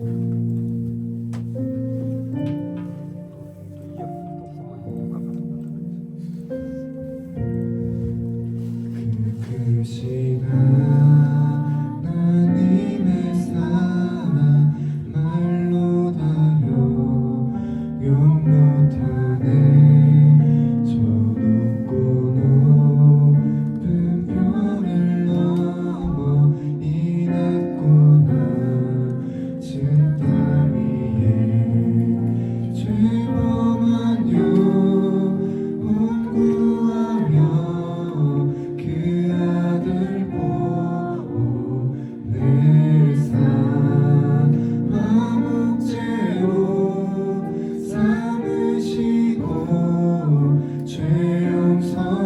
그 시간 하나님의 사랑 말로 다 용용 못하네. 저 높고 높은 별을 넘어 이 낮고 낮은 땅 위에 죄범한 영혼 구하며 그 아들 보내사 화목제로 삼으시고 죄 용서하셨네.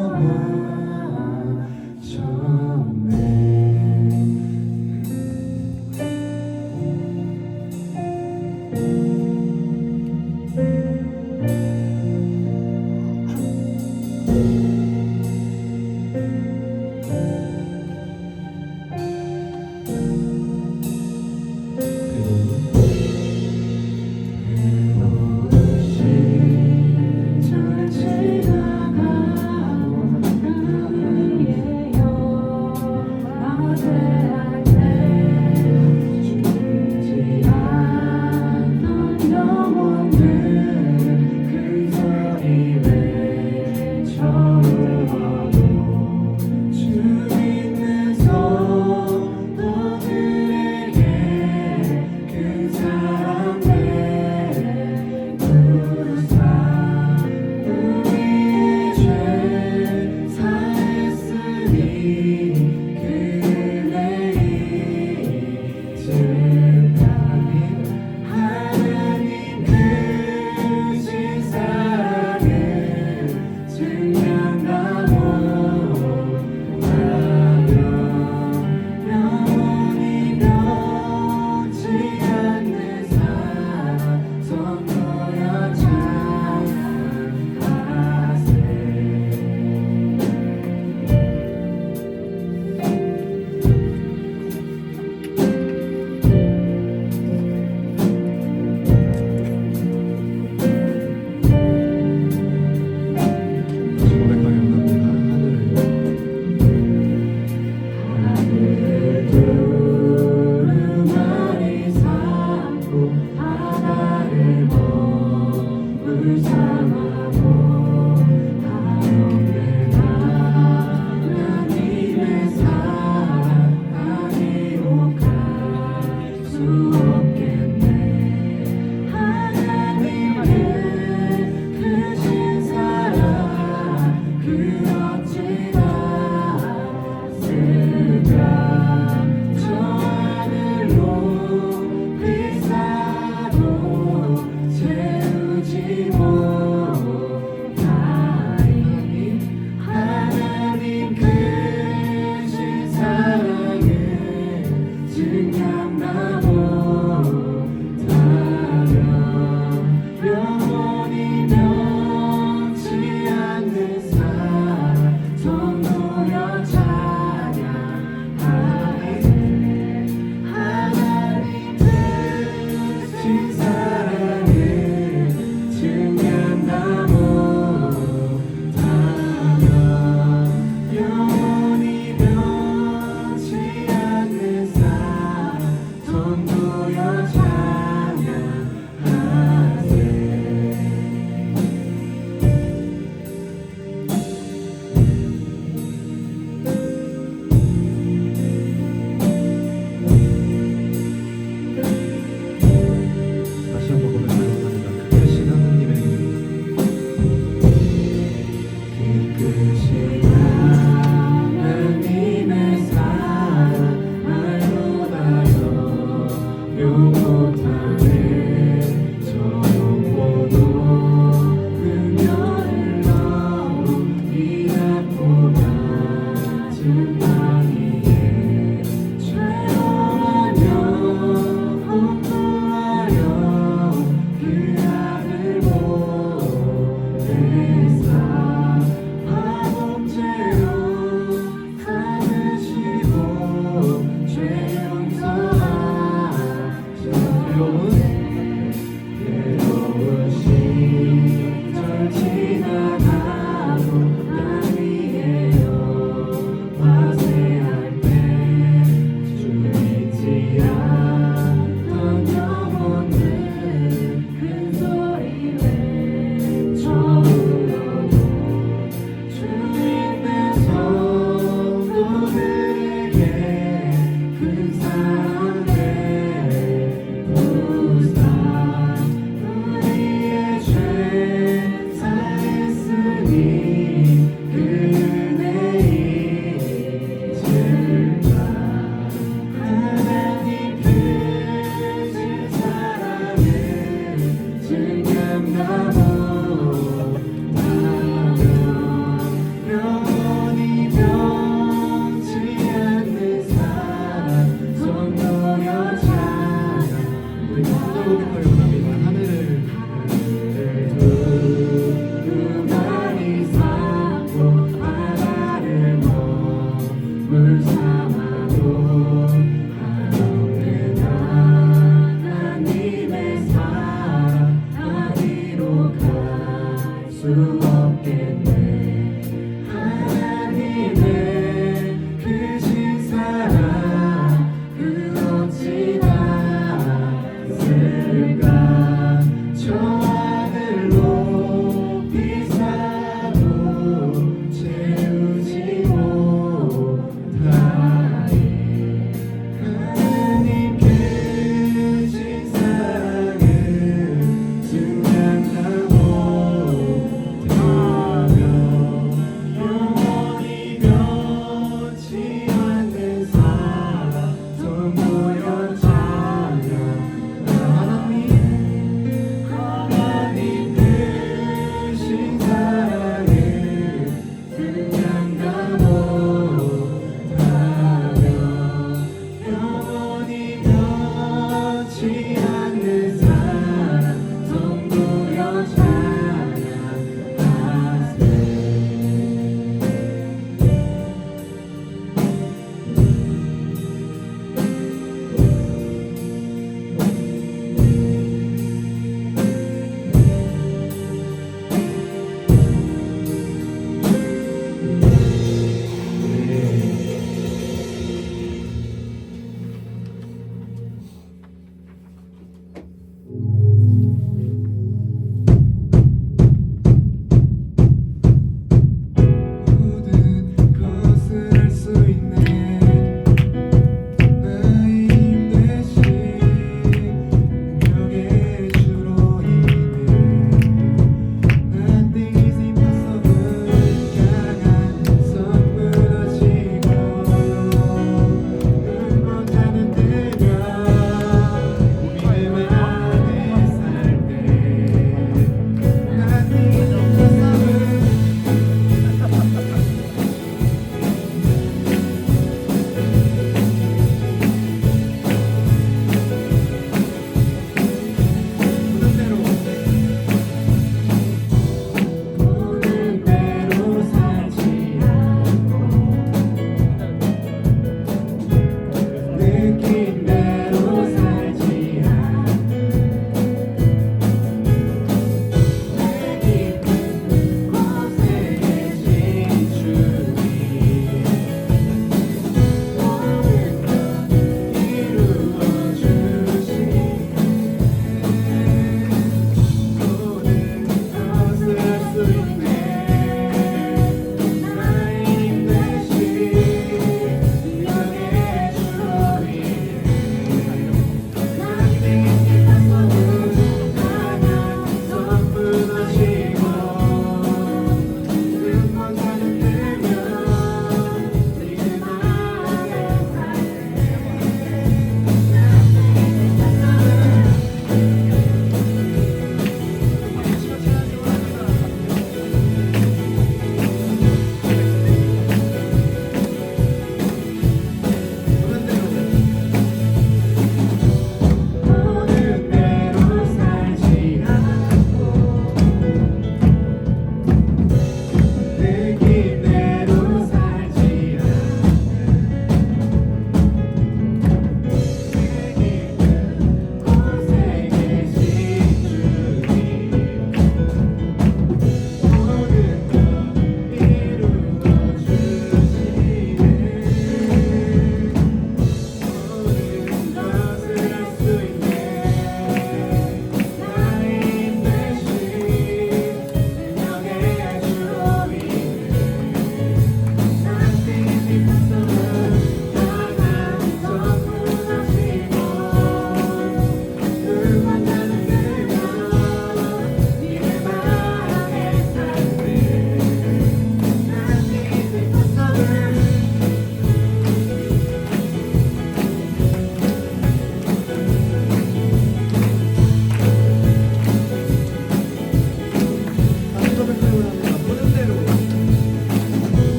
그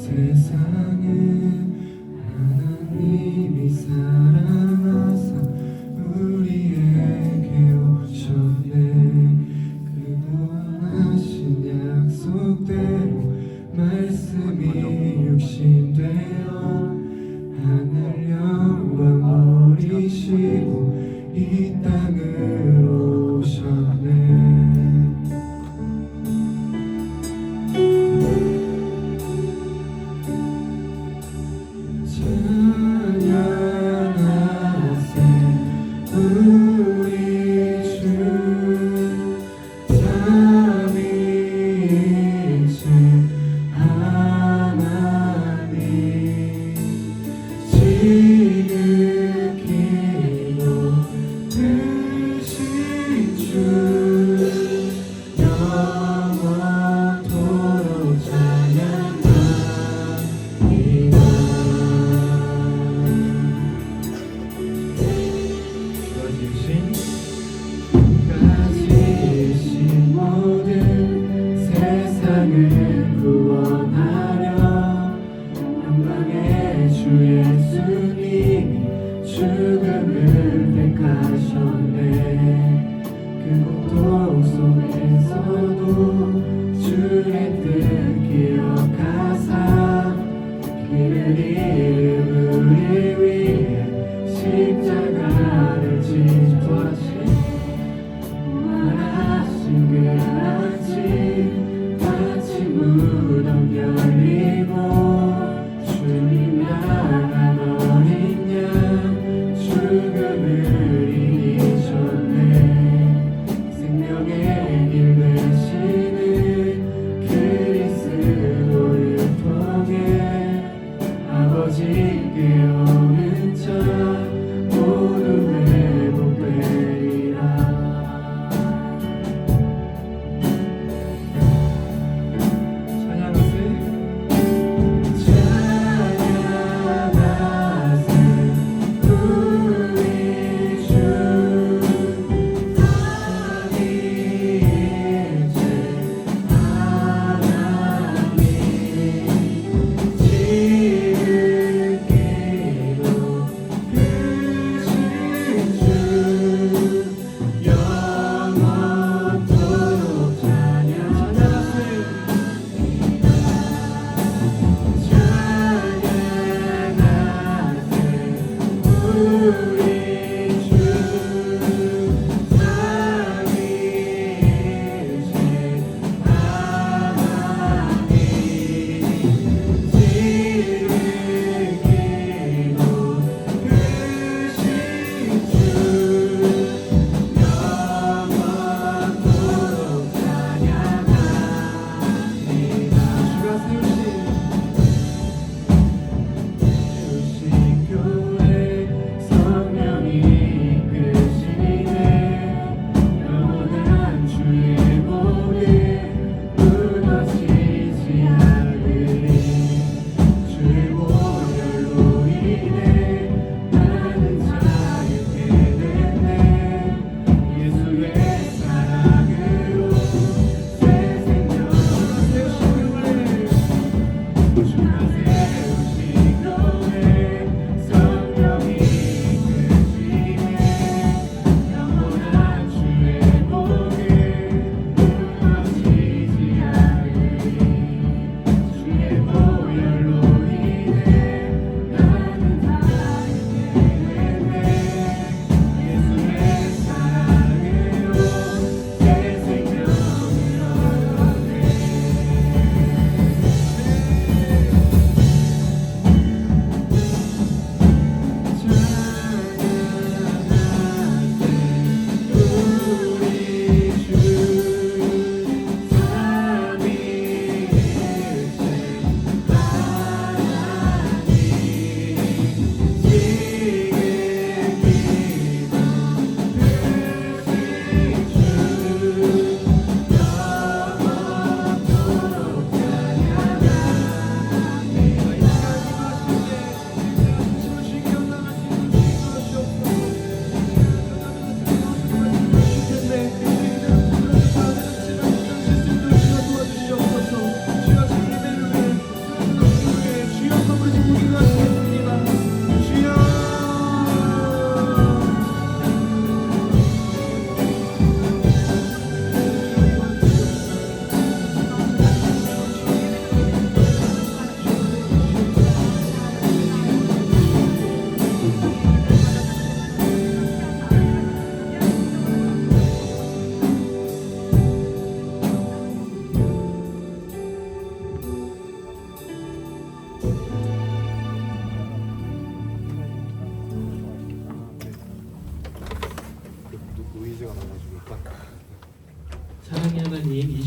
세상을 하나님이 사랑하사 우리에게 오셨네. 그분 하신 약속대로 말씀이 육신되어 하늘 영광 버리시고 이 땅으로 오셨네. 찬양하세 우리 주 삼위일체 하나님.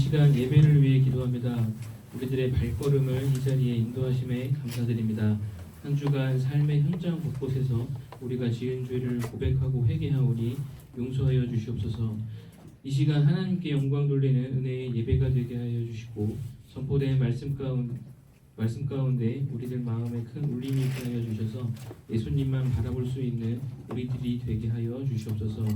시간 예배를 위해 기도합니다. 우리들의 발걸음을 이 자리에 인도하심에 감사드립니다. 한 주간 삶의 현장 곳곳에서 우리가 지은 죄를 고백하고 회개하오니 용서하여 주시옵소서. 이 시간 하나님께 영광 돌리는 은혜의 예배가 되게 하여 주시고 선포된 말씀 가운데 우리들 마음에 큰 울림이 있게 하여 주셔서 예수님만 바라볼 수 있는 우리들이 되게 하여 주시옵소서.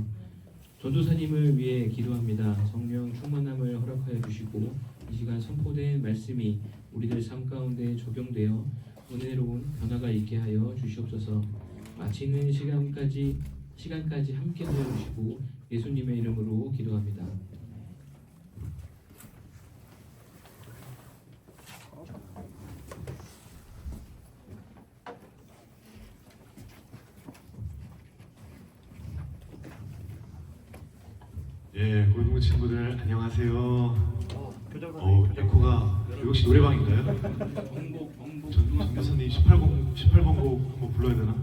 전도사님을 위해 기도합니다. 성령 충만함을 허락하여 주시고 이 시간 선포된 말씀이 우리들 삶 가운데 적용되어 은혜로운 변화가 있게 하여 주시옵소서. 마치는 시간까지 함께 하여 주시고 예수님의 이름으로 기도합니다. 예, 골동무 친구들 안녕하세요. 에코가 역시 노래방인가요? 전교사님 18번 곡 한번 불러야 되나?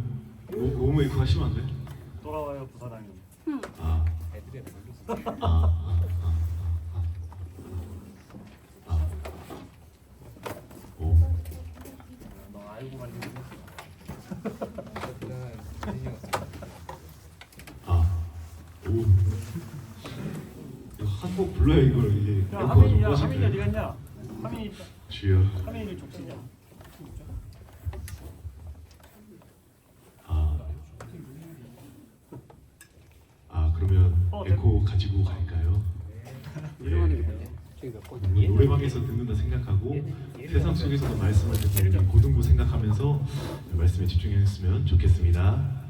너무 에코가 심한데? 돌아와요 부사장님. 아, 아, 오, 너 알고 말리는 오. 한 곡 불러야 이걸 이게 야 에코가 좀 하민이 어디 꺼지네. 갔냐? 하민이 주여. 하민이를 족치자. 그러면 에코 가지고 갈까요? 예. 노래방에서 듣는다 생각하고 세상 속에서도 말씀을 듣는 우리 고등부 생각하면서 말씀에 집중했으면 좋겠습니다.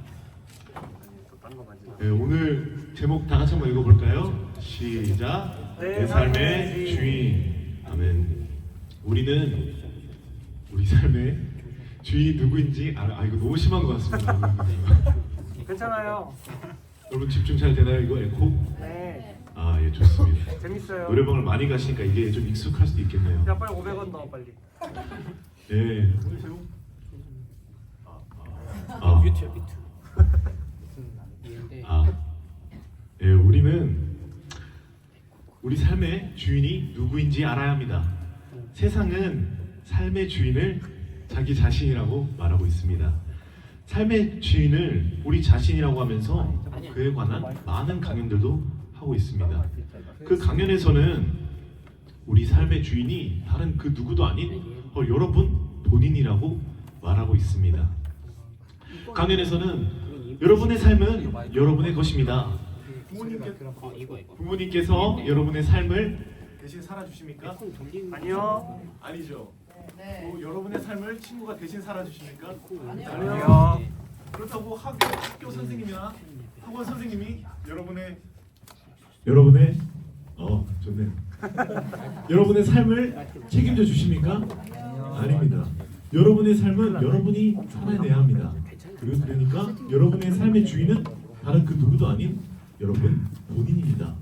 네, 오늘 제목 다 같이 한번 읽어볼까요? 시작. 내 삶의 주인. 아멘. 우리는 우리 삶의 주인이 누구인지 알아. 이거 너무 심한 것 같습니다. 괜찮아요. 여러분 집중 잘 되나요? 이거 에코? 네. 예, 좋습니다. 재밌어요. 노래방을 많이 가시니까 이게 좀 익숙할 수도 있겠네요. 야 빨리 500원 넣어 빨리. 네. 뮤트야 뮤트. 우리는 우리 삶의 주인이 누구인지 알아야 합니다. 세상은 삶의 주인을 자기 자신이라고 말하고 있습니다. 삶의 주인을 우리 자신이라고 하면서 그에 관한 많은 강연들도 하고 있습니다. 그 강연에서는 우리 삶의 주인이 다른 그 누구도 아닌 여러분 본인이라고 말하고 있습니다. 강연에서는 여러분의 삶은 여러분의 것입니다. 부모님께서 여러분의 삶을 대신 살아주십니까? 아니요. 아니죠. 또 여러분의 삶을 친구가 대신 살아주십니까? 아니요. 그렇다고 학교 선생님이나 학원 선생님이 여러분의 좋네. 여러분의 삶을 책임져 주십니까? 아닙니다. 여러분의 삶은 여러분이 살아내야 합니다. 그러니까 여러분의 삶의 주인은 다른 그 누구도 아닌 여러분 본인입니다.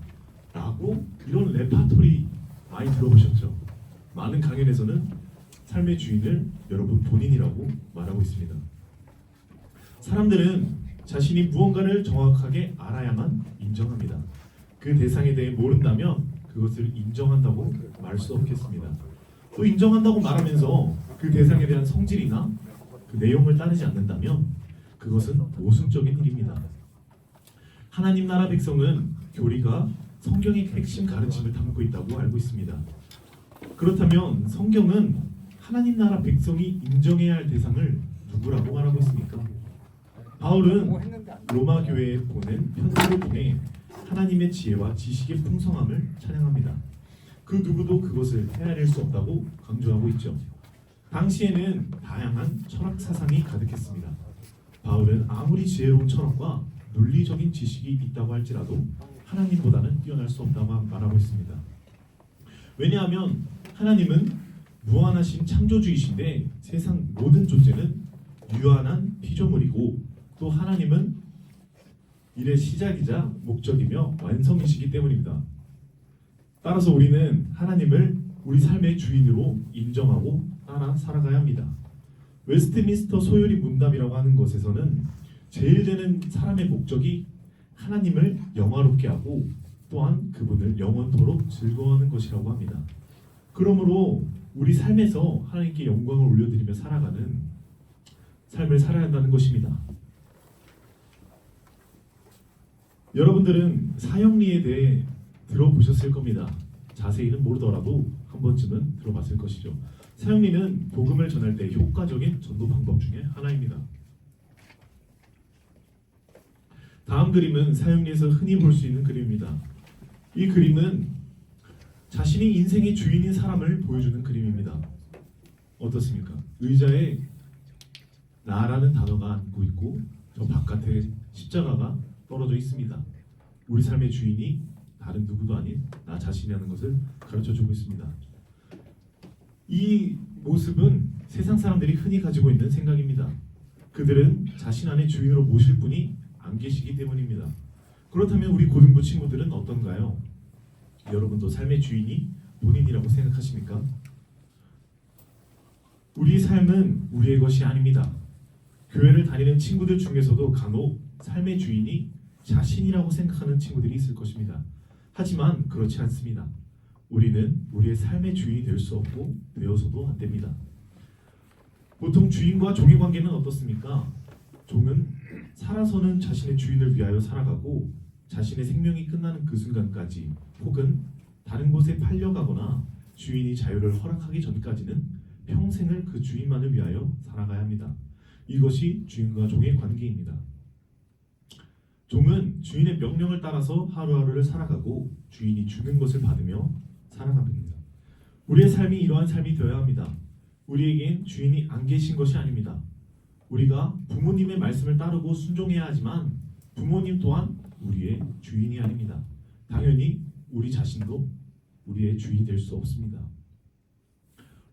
라고 이런 레파토리 많이 들어보셨죠? 많은 강연에서는 삶의 주인을 여러분 본인이라고 말하고 있습니다. 사람들은 자신이 무언가를 정확하게 알아야만 인정합니다. 그 대상에 대해 모른다면 그것을 인정한다고 말 수 없겠습니다. 또 인정한다고 말하면서 그 대상에 대한 성질이나 그 내용을 따르지 않는다면 그것은 모순적인 일입니다. 하나님 나라 백성은 교리가 성경의 핵심 가르침을 담고 있다고 알고 있습니다. 그렇다면 성경은 하나님 나라 백성이 인정해야 할 대상을 누구라고 말하고 있습니까? 바울은 로마 교회에 보낸 편지를 통해 하나님의 지혜와 지식의 풍성함을 찬양합니다. 그 누구도 그것을 헤아릴 수 없다고 강조하고 있죠. 당시에는 다양한 철학 사상이 가득했습니다. 바울은 아무리 지혜로운 철학과 논리적인 지식이 있다고 할지라도 하나님보다는 뛰어날 수 없다고 말하고 있습니다. 왜냐하면 하나님은 무한하신 창조주이신데 세상 모든 존재는 유한한 피조물이고 또 하나님은 일의 시작이자 목적이며 완성이시기 때문입니다. 따라서 우리는 하나님을 우리 삶의 주인으로 인정하고 따라 살아가야 합니다. 웨스트민스터 소요리 문답이라고 하는 것에서는 제일 되는 사람의 목적이 하나님을 영화롭게 하고 또한 그분을 영원토록 즐거워하는 것이라고 합니다. 그러므로 우리 삶에서 하나님께 영광을 올려드리며 살아가는 삶을 살아야 한다는 것입니다. 여러분들은 사형리에 대해 들어보셨을 겁니다. 자세히는 모르더라도 한 번쯤은 들어봤을 것이죠. 사형리는 복음을 전할 때 효과적인 전도 방법 중에 하나입니다. 다음 그림은 사형리에서 흔히 볼 수 있는 그림입니다. 이 그림은 자신이 인생의 주인인 사람을 보여주는 그림입니다. 어떻습니까? 의자에 나라는 단어가 앉고 있고 저 바깥에 십자가가 떨어져 있습니다. 우리 삶의 주인이 다른 누구도 아닌 나 자신이라는 것을 가르쳐주고 있습니다. 이 모습은 세상 사람들이 흔히 가지고 있는 생각입니다. 그들은 자신 안에 주인으로 모실 분이 안 계시기 때문입니다. 그렇다면 우리 고등부 친구들은 어떤가요? 여러분도 삶의 주인이 본인이라고 생각하십니까? 우리 삶은 우리의 것이 아닙니다. 교회를 다니는 친구들 중에서도 간혹 삶의 주인이 자신이라고 생각하는 친구들이 있을 것입니다. 하지만 그렇지 않습니다. 우리는 우리의 삶의 주인이 될 수 없고 되어서도 안 됩니다. 보통 주인과 종의 관계는 어떻습니까? 종은 살아서는 자신의 주인을 위하여 살아가고 자신의 생명이 끝나는 그 순간까지 혹은 다른 곳에 팔려가거나 주인이 자유를 허락하기 전까지는 평생을 그 주인만을 위하여 살아가야 합니다. 이것이 주인과 종의 관계입니다. 종은 주인의 명령을 따라서 하루하루를 살아가고 주인이 주는 것을 받으며 살아갑니다. 우리의 삶이 이러한 삶이 되어야 합니다. 우리에겐 주인이 안 계신 것이 아닙니다. 우리가 부모님의 말씀을 따르고 순종해야 하지만 부모님 또한 우리의 주인이 아닙니다. 당연히 우리 자신도 우리의 주인이 될 수 없습니다.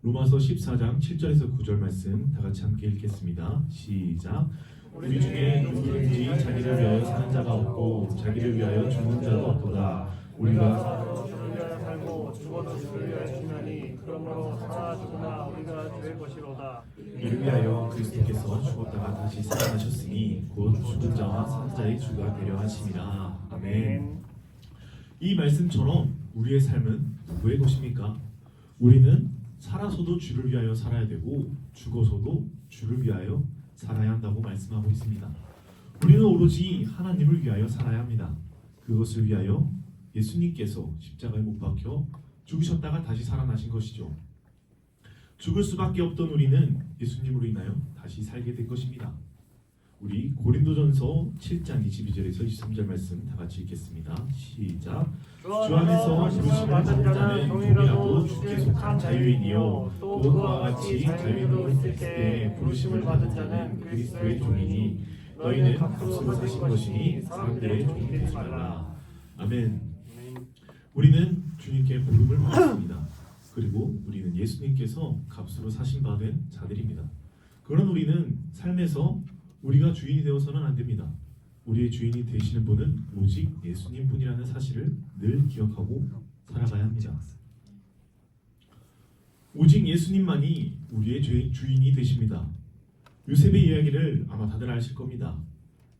로마서 14장 7절에서 9절 말씀 다 같이 함께 읽겠습니다. 시작. 우리 중에 누구든지 자기를 위하여 사는 자가 없고 자기를 위하여 죽는 자도 없도다. 우리가 주를 위하여 살고 죽어도 주를 위하여 죽나니 그러므로 살아 죽으나 우리가 주의 것이로다. 이를 위하여 그리스도께서 죽었다가 다시 살아나셨으니 곧 죽은 자와 산 자의 주가 되려 하심이라. 아멘. 이 말씀처럼 우리의 삶은 누구의 것입니까? 우리는 살아서도 주를 위하여 살아야 되고 죽어서도 주를 위하여 살아야 한다고 말씀하고 있습니다. 우리는 오로지 하나님을 위하여 살아야 합니다. 그것을 위하여 예수님께서 십자가에 못 박혀 죽으셨다가 다시 살아나신 것이죠. 죽을 수밖에 없던 우리는 예수님으로 인하여 다시 살게 된 것입니다. 우리 고린도전서 7장 22절에서 23절 말씀 다 같이 읽겠습니다. 시작. 주 안에서 부르심을 받은 자는 종이라도 주께 속한 자유인이요 또 그와 같이 자유인으로 있을 때 부르심을 받은 자는 그리스도의 종이니 너희는 값으로 사신 것이니 사람들의 종이 되지 말라. 아멘. 우리는 주님께 부름을 받았습니다. 그리고 우리는 예수님께서 값으로 사신 바 된 자들입니다. 그런 우리는 삶에서 우리가 주인이 되어서는 안 됩니다. 우리의 주인이 되시는 분은 오직 예수님 분이라는 사실을 늘 기억하고 살아가야 합니다. 오직 예수님만이 우리의 주인이 되십니다. 요셉의 이야기를 아마 다들 아실 겁니다.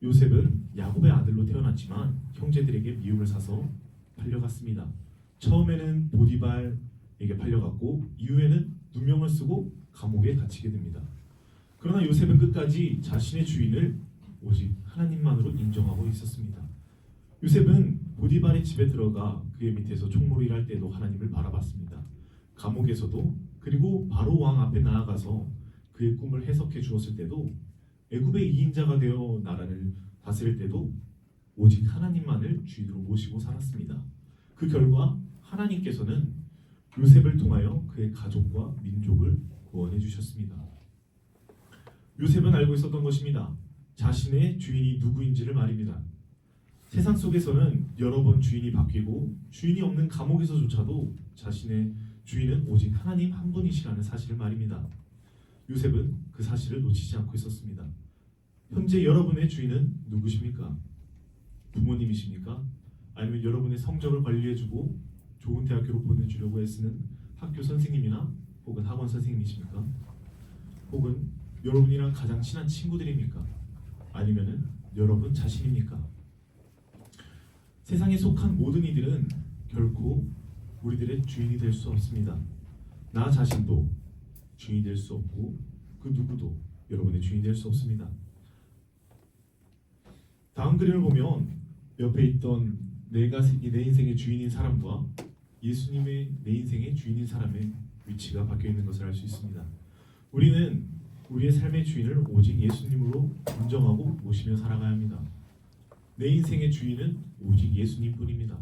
요셉은 야곱의 아들로 태어났지만 형제들에게 미움을 사서 팔려갔습니다. 처음에는 보디발에게 팔려갔고 이후에는 누명을 쓰고 감옥에 갇히게 됩니다. 그러나 요셉은 끝까지 자신의 주인을 오직 하나님만으로 인정하고 있었습니다. 요셉은 보디발의 집에 들어가 그의 밑에서 총무로 일할 때도 하나님을 바라봤습니다. 감옥에서도 그리고 바로 왕 앞에 나아가서 그의 꿈을 해석해 주었을 때도 애굽의 2인자가 되어 나라를 다스릴 때도 오직 하나님만을 주인으로 모시고 살았습니다. 그 결과 하나님께서는 요셉을 통하여 그의 가족과 민족을 구원해 주셨습니다. 요셉은 알고 있었던 것입니다. 자신의 주인이 누구인지를 말입니다. 세상 속에서는 여러 번 주인이 바뀌고 주인이 없는 감옥에서조차도 자신의 주인은 오직 하나님 한 분이시라는 사실을 말입니다. 요셉은 그 사실을 놓치지 않고 있었습니다. 현재 여러분의 주인은 누구십니까? 부모님이십니까? 아니면 여러분의 성적을 관리해주고 좋은 대학교로 보내주려고 애쓰는 학교 선생님이나 혹은 학원 선생님이십니까? 혹은 여러분이랑 가장 친한 친구들입니까? 아니면은 여러분 자신입니까? 세상에 속한 모든 이들은 결코 우리들의 주인이 될 수 없습니다. 나 자신도 주인이 될 수 없고 그 누구도 여러분의 주인이 될 수 없습니다. 다음 그림을 보면 옆에 있던 내 인생의 주인인 사람과 예수님의 내 인생의 주인인 사람의 위치가 바뀌어 있는 것을 알 수 있습니다. 우리는 우리의 삶의 주인을 오직 예수님으로 인정하고 모시며 살아가야 합니다. 내 인생의 주인은 오직 예수님뿐입니다.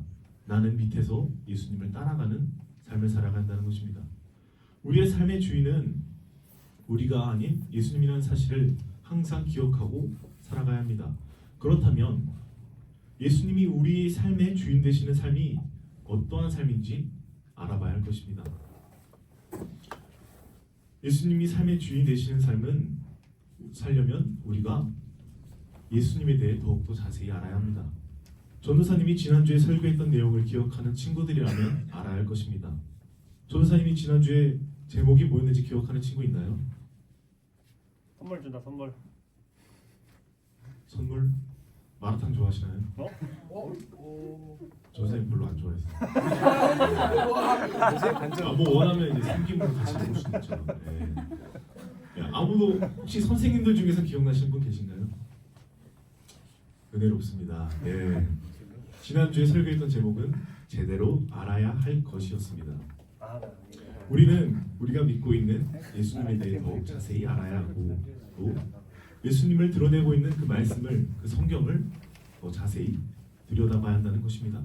나는 밑에서 예수님을 따라가는 삶을 살아간다는 것입니다. 우리의 삶의 주인은 우리가 아닌 예수님이라는 사실을 항상 기억하고 살아가야 합니다. 그렇다면 예수님이 우리 삶의 주인 되시는 삶이 어떠한 삶인지 알아봐야 할 것입니다. 예수님이 삶의 주인 되시는 삶은 살려면 우리가 예수님에 대해 더욱더 자세히 알아야 합니다. 전도사님이 지난주에 설교했던 내용을 기억하는 친구들이라면 알아야 할 것입니다. 전도사님이 지난주에 제목이 뭐였는지 기억하는 친구 있나요? 선물 준다 선물. 선물? 마라탕 좋아하시나요? 전도사님 별로 안 좋아했어요. 뭐 원하면 이제 생김으로 같이 먹을 수도 있죠. 네. 아무도 혹시 선생님들 중에서 기억나시는 분 계신가요? 은혜롭습니다. 네. 지난주에 설교했던 제목은 제대로 알아야 할 것이었습니다. 우리는 우리가 믿고 있는 예수님에 대해 더욱 자세히 알아야 하고 또 예수님을 드러내고 있는 그 말씀을, 그 성경을 더 자세히 들여다봐야 한다는 것입니다.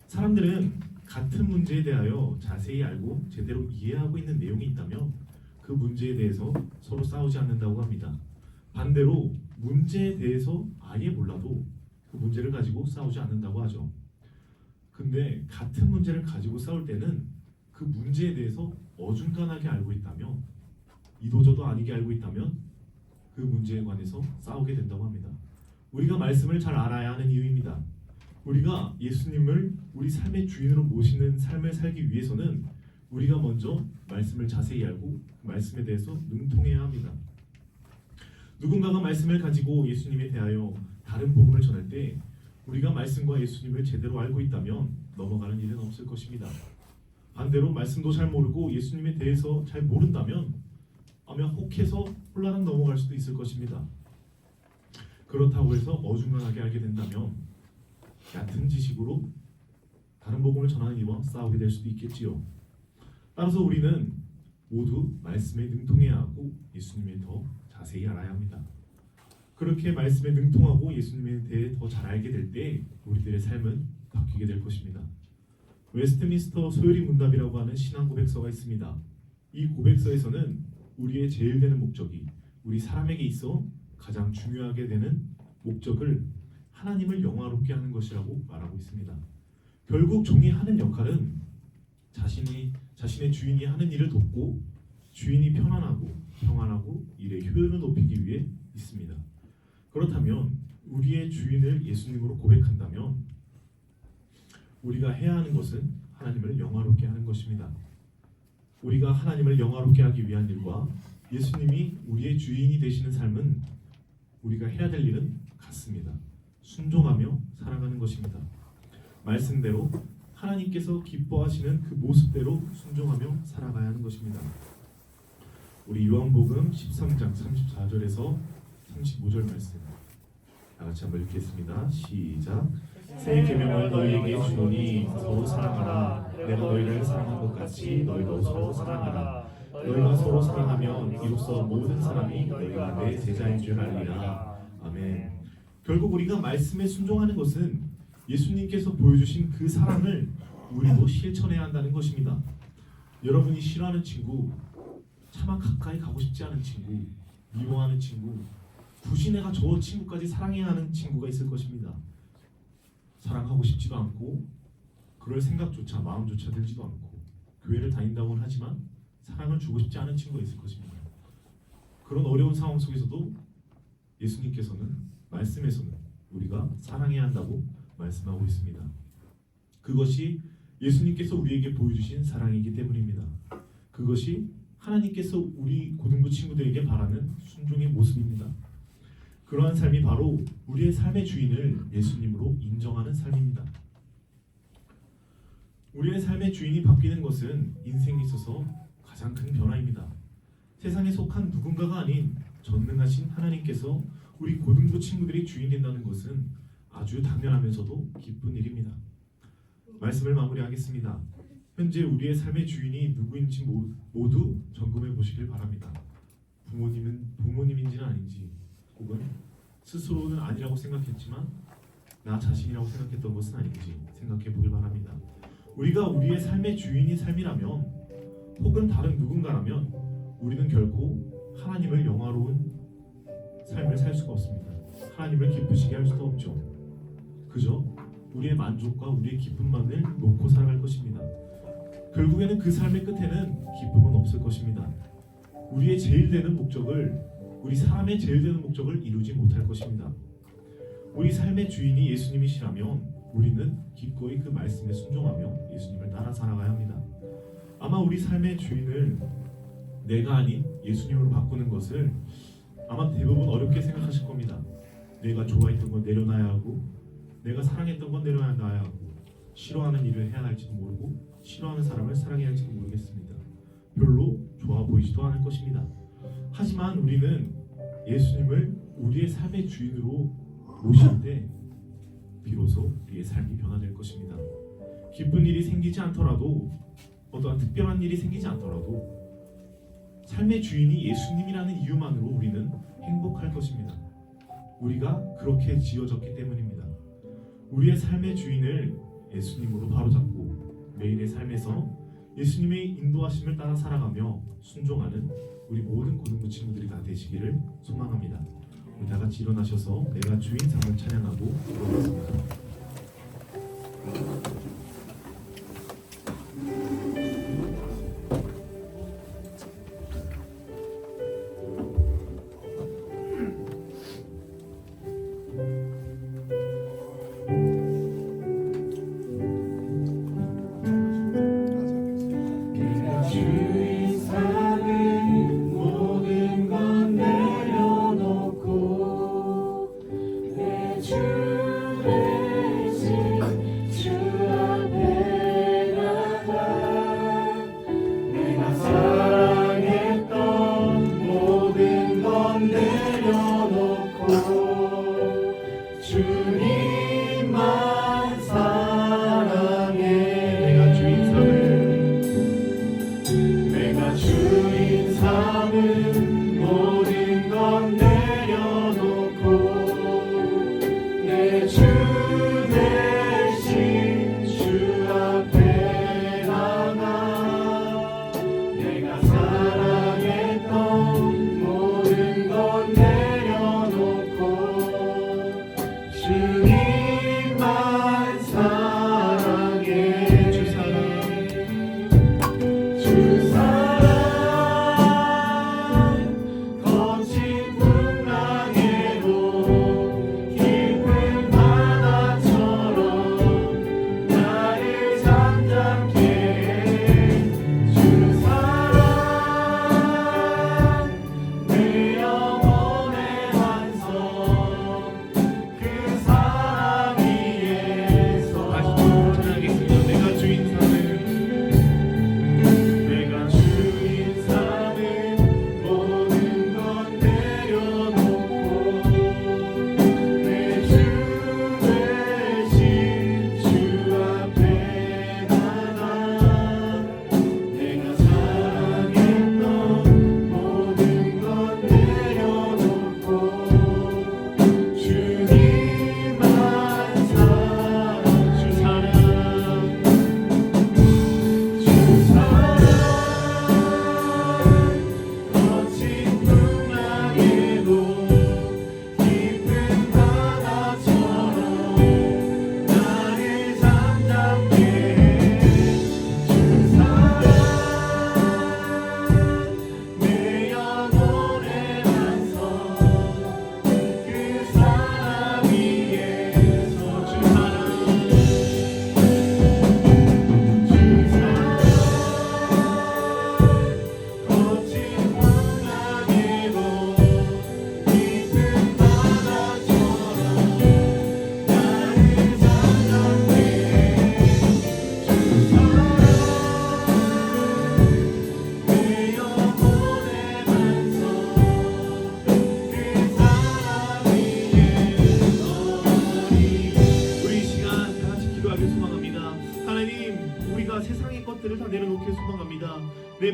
사람들은 같은 문제에 대하여 자세히 알고 제대로 이해하고 있는 내용이 있다면 그 문제에 대해서 서로 싸우지 않는다고 합니다. 반대로 문제에 대해서 아예 몰라도 그 문제를 가지고 싸우지 않는다고 하죠. 근데 같은 문제를 가지고 싸울 때는 그 문제에 대해서 어중간하게 알고 있다면, 이도저도 아니게 알고 있다면 그 문제에 관해서 싸우게 된다고 합니다. 우리가 말씀을 잘 알아야 하는 이유입니다. 우리가 예수님을 우리 삶의 주인으로 모시는 삶을 살기 위해서는 우리가 먼저 말씀을 자세히 알고 그 말씀에 대해서 능통해야 합니다. 누군가가 말씀을 가지고 예수님에 대하여 다른 복음을 전할 때 우리가 말씀과 예수님을 제대로 알고 있다면 넘어가는 일은 없을 것입니다. 반대로 말씀도 잘 모르고 예수님에 대해서 잘 모른다면 아마 혹해서 혼란한 넘어갈 수도 있을 것입니다. 그렇다고 해서 어중간하게 알게 된다면 얕은 지식으로 다른 복음을 전하는 이와 싸우게 될 수도 있겠지요. 따라서 우리는 모두 말씀에 능통해야 하고 예수님에 더 자세히 알아야 합니다. 그렇게 말씀에 능통하고 예수님에 대해 더 잘 알게 될 때 우리들의 삶은 바뀌게 될 것입니다. 웨스트민스터 소요리 문답이라고 하는 신앙 고백서가 있습니다. 이 고백서에서는 우리의 제일 되는 목적이, 우리 사람에게 있어 가장 중요하게 되는 목적을 하나님을 영화롭게 하는 것이라고 말하고 있습니다. 결국 종이 하는 역할은 자신의 주인이 하는 일을 돕고 주인이 편안하고 평안하고 일의 효율을 높이기 위해 있습니다. 그렇다면 우리의 주인을 예수님으로 고백한다면 우리가 해야 하는 것은 하나님을 영화롭게 하는 것입니다. 우리가 하나님을 영화롭게 하기 위한 일과 예수님이 우리의 주인이 되시는 삶은 우리가 해야 될 일은 같습니다. 순종하며 살아가는 것입니다. 말씀대로 하나님께서 기뻐하시는 그 모습대로 순종하며 살아가야 하는 것입니다. 우리 요한복음 13장 34절에서 35절 말씀 다 같이 한번 읽겠습니다. 시작. 새 계명을 너희에게 주노니 서로 사랑하라. 내가 너희를 사랑한 것 같이 너희도 서로 사랑하라. 너희가 서로 사랑하면 이로써 모든 사람이 너희가 내 제자인 줄 알리라. 아멘. 결국 우리가 말씀에 순종하는 것은 예수님께서 보여주신 그 사랑을 우리도 실천해야 한다는 것입니다. 여러분이 싫어하는 친구, 차마 가까이 가고 싶지 않은 친구, 미워하는 친구, 굳이 내가 저 친구까지 사랑해야 하는 친구가 있을 것입니다. 사랑하고 싶지도 않고 그럴 생각조차 마음조차 들지도 않고 교회를 다닌다고는 하지만 사랑을 주고 싶지 않은 친구가 있을 것입니다. 그런 어려운 상황 속에서도 예수님께서는 말씀에서는 우리가 사랑해야 한다고 말씀하고 있습니다. 그것이 예수님께서 우리에게 보여주신 사랑이기 때문입니다. 그것이 하나님께서 우리 고등부 친구들에게 바라는 순종의 모습입니다. 그러한 삶이 바로 우리의 삶의 주인을 예수님으로 인정하는 삶입니다. 우리의 삶의 주인이 바뀌는 것은 인생에 있어서 가장 큰 변화입니다. 세상에 속한 누군가가 아닌 전능하신 하나님께서 우리 고등부 친구들이 주인 된다는 것은 아주 당연하면서도 기쁜 일입니다. 말씀을 마무리하겠습니다. 현재 우리의 삶의 주인이 누구인지 모두 점검해 보시길 바랍니다. 부모님인지는 아닌지, 혹은 스스로는 아니라고 생각했지만 나 자신이라고 생각했던 것은 아닌지 생각해 보길 바랍니다. 우리가 우리의 삶의 주인이 삶이라면, 혹은 다른 누군가라면 우리는 결코 하나님을 영화로운 삶을 살 수가 없습니다. 하나님을 기쁘시게 할 수도 없죠. 그저 우리의 만족과 우리의 기쁨만을 놓고 살아갈 것입니다. 결국에는 그 삶의 끝에는 기쁨은 없을 것입니다. 우리의 제일 되는 목적을, 우리 삶의 제일 되는 목적을 이루지 못할 것입니다. 우리 삶의 주인이 예수님이시라면 우리는 기꺼이 그 말씀에 순종하며 예수님을 따라 살아가야 합니다. 아마 우리 삶의 주인을 내가 아닌 예수님으로 바꾸는 것을 아마 대부분 어렵게 생각하실 겁니다. 내가 좋아했던 건 내려놔야 하고, 내가 사랑했던 건 내려놔야 하고, 싫어하는 일을 해야 할지도 모르고, 싫어하는 사람을 사랑해야 할지도 모르겠습니다. 별로 좋아 보이지도 않을 것입니다. 하지만 우리는 예수님을 우리의 삶의 주인으로 모실 때 비로소 우리의 삶이 변화될 것입니다. 기쁜 일이 생기지 않더라도, 어떠한 특별한 일이 생기지 않더라도 삶의 주인이 예수님이라는 이유만으로 우리는 행복할 것입니다. 우리가 그렇게 지어졌기 때문입니다. 우리의 삶의 주인을 예수님으로 바로잡고 매일의 삶에서 예수님의 인도하심을 따라 살아가며 순종하는 우리 모든 고등부 친구들이 다 되시기를 소망합니다. 우리 다 같이 일어나셔서 내가 주인상을 찬양하고 돌아오겠습니다. 주인 삼은 모든 건 내려놓고 내 주 대신 주 앞에 나가 내가 사랑했던 모든 건 내려놓고 주님만 사랑해. 내가 주인상을 주인 삼은 모든 건 내려놓고 내 주 대신 주 앞에 나가 내가 사랑했던 모든 건 내려놓고 주님만 사랑해. 주 사랑, 주 사랑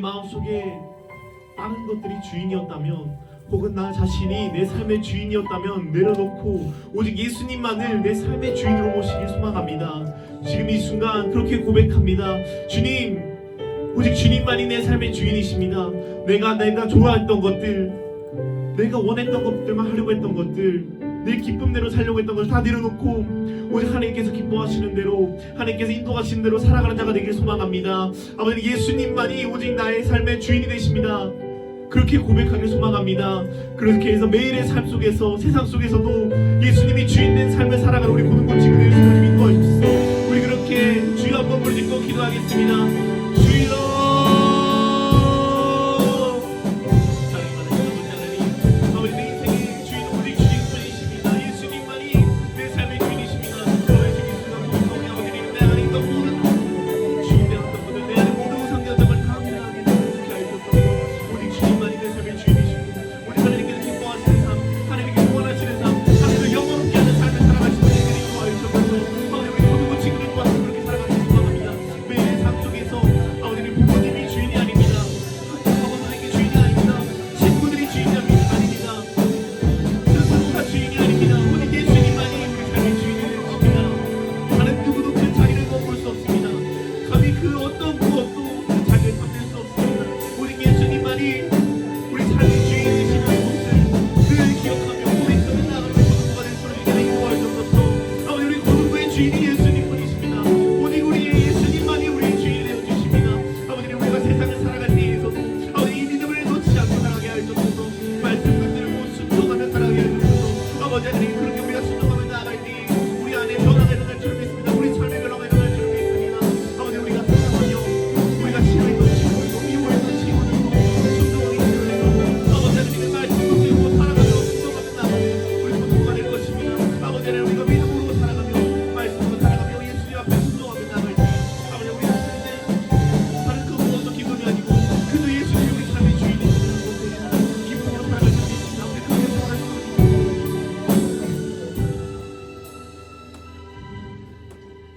마음속에 다른 것들이 주인이었다면, 혹은 나 자신이 내 삶의 주인이었다면 내려놓고 오직 예수님만을 내 삶의 주인으로 모시길 소망합니다. 지금 이 순간 그렇게 고백합니다. 주님, 오직 주님만이 내 삶의 주인이십니다. 내가 좋아했던 것들, 내가 원했던 것들만 하려고 했던 것들, 내 기쁨대로 살려고 했던 걸 다 내려놓고 오직 하나님께서 기뻐하시는 대로, 하나님께서 인도하시는 대로 살아가는 자가 되길 소망합니다. 아버지, 예수님만이 오직 나의 삶의 주인이 되십니다. 그렇게 고백하길 소망합니다. 그렇게 해서 매일의 삶 속에서, 세상 속에서도 예수님이 주인된 삶을 살아가는 우리 고등부 친구들 주님 인도하십시오. 우리 그렇게 주여 한번 부르짖고 기도하겠습니다. 주여,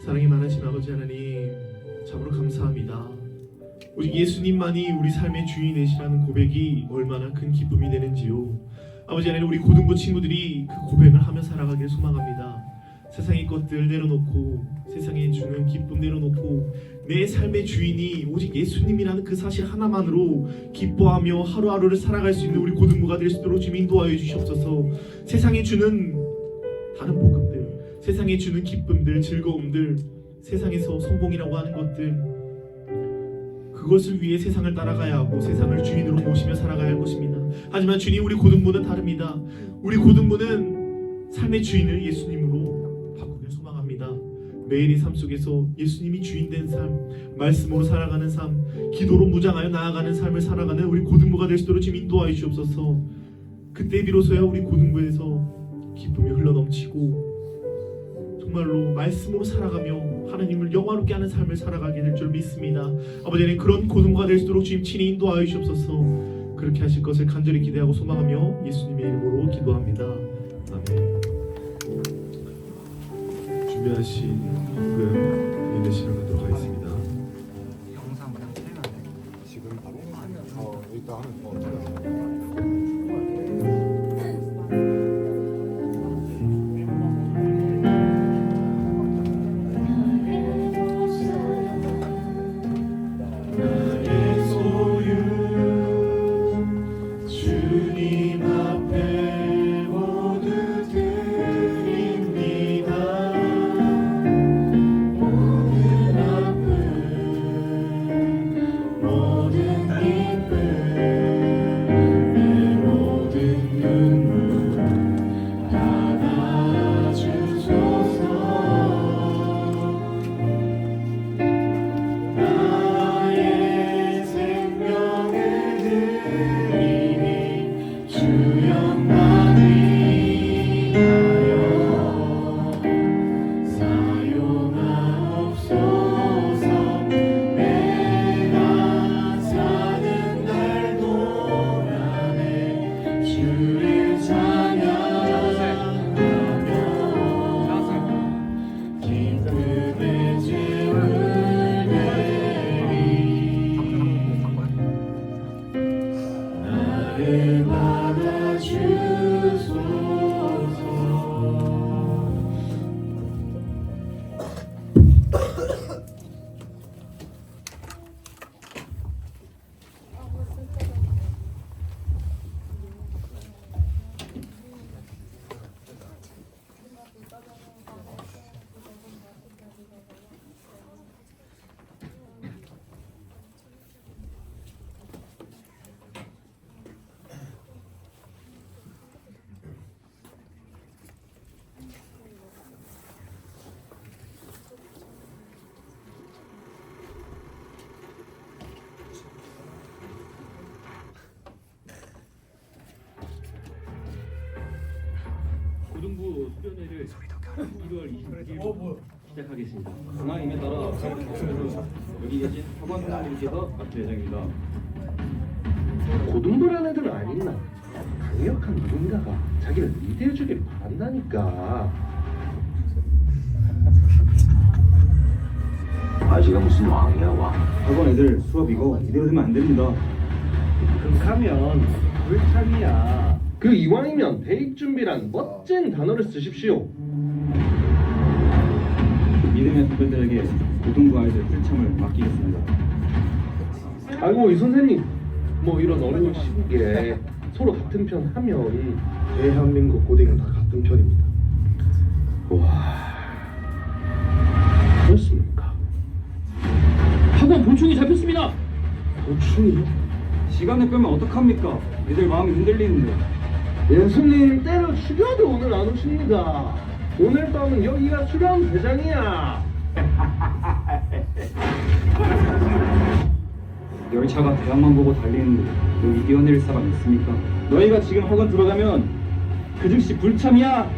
사랑이 많으신 아버지 하나님, 참으로 감사합니다. 오직 예수님만이 우리 삶의 주인이 되시라는 고백이 얼마나 큰 기쁨이 되는지요. 아버지 하나님, 우리 고등부 친구들이 그 고백을 하며 살아가길 소망합니다. 세상의 것들 내려놓고, 세상에 주는 기쁨 내려놓고 내 삶의 주인이 오직 예수님이라는 그 사실 하나만으로 기뻐하며 하루하루를 살아갈 수 있는 우리 고등부가 될 수 있도록 주님 인도하여 주시옵소서. 세상에 주는 다른 복음들, 세상에 주는 기쁨들, 즐거움들, 세상에서 성공이라고 하는 것들, 그것을 위해 세상을 따라가야 하고 세상을 주인으로 모시며 살아가야 할 것입니다. 하지만 주님, 우리 고등부는 다릅니다. 우리 고등부는 삶의 주인을 예수님으로 바꾸길 소망합니다. 매일의 삶 속에서 예수님이 주인된 삶, 말씀으로 살아가는 삶, 기도로 무장하여 나아가는 삶을 살아가는 우리 고등부가 될 수 있도록 주님 인도하여 주옵소서. 그때 비로소야 우리 고등부에서 기쁨이 흘러넘치고 정말로 말씀으로 살아가며 하나님을 영화롭게 하는 삶을 살아가게 될 줄 믿습니다. 아버지는 그런 고등부가 될 수 있도록 주님 친히 인도하여 주옵소서. 그렇게 하실 것을 간절히 기대하고 소망하며 예수님의 이름으로 기도합니다. 아멘. 준비하신 그 예배 시작하도록 하겠습니다. 영상 그냥 틀면 돼. 지금 바로? 일단 나의 소유 주님 앞에 모두 드립니다. 모든 아픔 모든 기쁨 내 모든 눈물 받아주소서. 나의 생명을 드리니 주 영광 위하여 사용하옵소서. 내가 사는 날 동안에 주를 찬양하며 기쁨의 제물 드리. 나를 받아주소서. 고등부 수련회를 1월 26일 시작하겠습니다. 상황임에 따라 여기 계신 학원장님께서 맡을 예정입니다. 고등부라는 애들은 아니나 강력한 누군가가 자기를 리드해주길 바란다니까. 아지가 무슨 왕이야 왕. 학원 애들 수업이고 이대로 되면 안 됩니다. 극하면 불참이야. 그 이왕이면 대입 준비란 멋진 단어를 쓰십시오. 믿음의 후배들에게 고등부 아이들 불참을 맡기겠습니다. 아이고 이 선생님, 뭐 이런 어려운 시국에 서로 같은 편 하면 대한민국 고딩은 다 같은 편입니다. 와 그렇습니까? 학원 보충이 잡혔습니다. 고충이요? 시간을 빼면 어떡합니까? 애들 마음이 흔들리는데. 예수님 때려 죽여도 오늘 안 오십니다. 오늘 밤은 여기가 수련 대장이야. 열차가 대학만 보고 달리는데 여기 뛰어내릴 사람 있습니까? 너희가 지금 학원 들어가면 그 즉시 불참이야!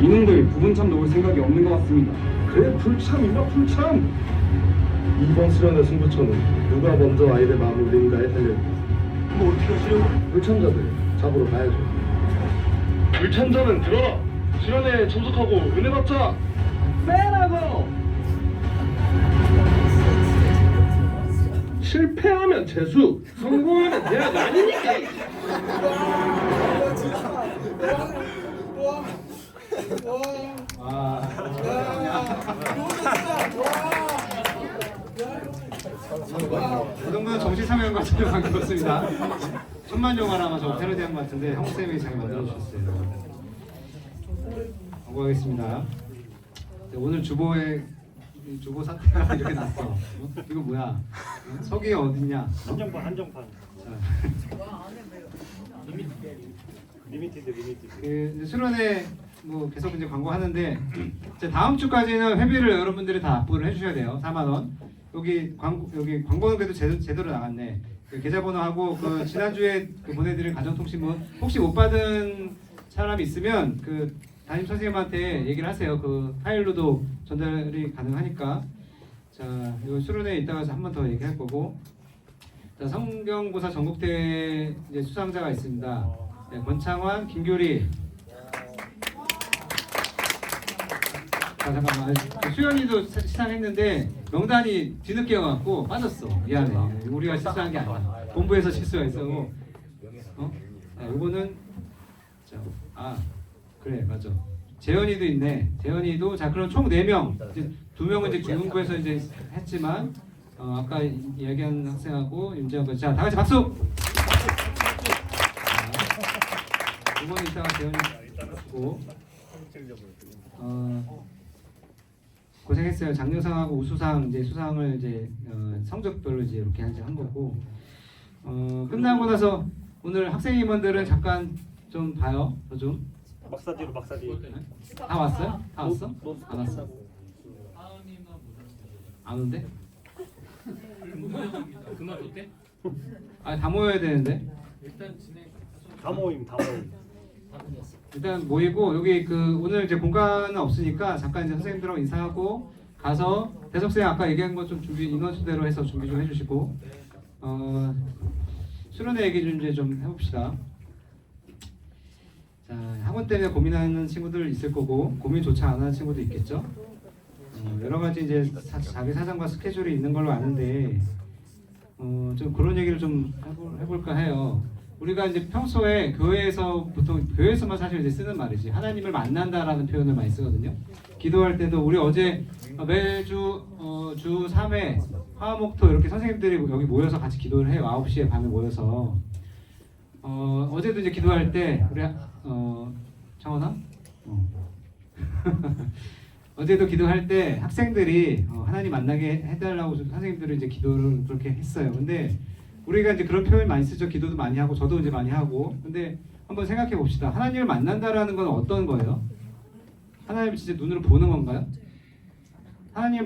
이놈들 부분참도 올 생각이 없는 것 같습니다. 그래 불참이야 불참. 이번 수련회 승부처는 누가 먼저 아이들 마음을 울리는가에 달려있다. 뭐 어떻게 하시려고? 불참자들 잡으러 가야죠. 불참자는 들어라. 수련회에 참석하고 은혜 받자. 빼라고. 실패하면 재수, 성공하면 대학 아니니까. 고등부는 정신사명과 촬영한 것입니다. 천만영화나 아마 저 패러디한 것 같은데 형쌤이 잘 만들어주셨어요. 공부하겠습니다. 네, 오늘 주보 사태가 이렇게 났어. 이거 뭐야? 석이가 어딨냐? 한정판. 리미티드. 그 이제 수련회 뭐 계속 이제 광고하는데 이제 다음 주까지는 회비를 여러분들이 다 납부를 해주셔야 돼요. 4만 원. 여기 광고는 그래도 제대로 나갔네. 그 계좌번호하고 그 지난주에 그 보내드린 가정통신문 혹시 못 받은 사람이 있으면 그 담임 선생님한테 얘기를 하세요. 그 파일로도 전달이 가능하니까. 자, 요 수련회 이따가 한 번 더 얘기할 거고. 자, 성경고사 전국대회 이제 수상자가 있습니다. 네, 권창환, 김교리. 자, 잠깐만. 수연이도 시상했는데 명단이 뒤늦게 와갖고 빠졌어. 미안해. 우리가 실수한 게 아니야. 본부에서 실수가 있었고. 자, 요거는 그래 맞아. 재현이도 있네. 재현이도 자 그럼 총 4명. 이제 2명은 이제 기흥부에서 이제 했지만 아까 이야기한 학생하고 윤재현 거. 자, 다 같이 박수. 이거는 이따가 재현이 고 고생했어요. 장려상하고 우수상 이제 수상을 이제 성적별로 이제 이렇게 한 거고 끝나고 나서 오늘 학생 임원들은 잠깐 좀 봐요. 좀 막사지로. 다 왔어요? 다 왔어? 안 왔어? 안 온대? 그만 어때? 다 모여야 되는데. 일단 진행. 다 모임. 일단 모이고 여기 그 오늘 이제 공간은 없으니까 잠깐 이제 선생님들하고 인사하고 가서 대석생 아까 얘기한 거 좀 준비 인원수대로 해서 준비 좀 해주시고 수련회 얘기 좀 이제 좀 해봅시다. 자, 학원 때문에 고민하는 친구들 있을 거고 고민조차 안 하는 친구도 있겠죠. 여러 가지 이제 자기 사정과 스케줄이 있는 걸로 아는데 좀 그런 얘기를 좀 해볼까 해요. 우리가 이제 평소에 교회에서 보통 교회에서만 사실 이제 쓰는 말이지 하나님을 만난다라는 표현을 많이 쓰거든요. 기도할 때도 우리 어제 매주 주 3회 화목토 이렇게 선생님들이 여기 모여서 같이 기도를 해요. 9시에 밤에 모여서 어제도 이제 기도할 때 우리 창원아? 어제도 기도할 때 학생들이 하나님 만나게 해달라고 선생님들이 이제 기도를 그렇게 했어요. 근데 우리가 이제 그런 표현 많이 쓰죠. 기도도 많이 하고 저도 이제 많이 하고. 근데 한번 생각해 봅시다. 하나님을 만난다라는 건 어떤 거예요? 하나님을 진짜 눈으로 보는 건가요? 하나님을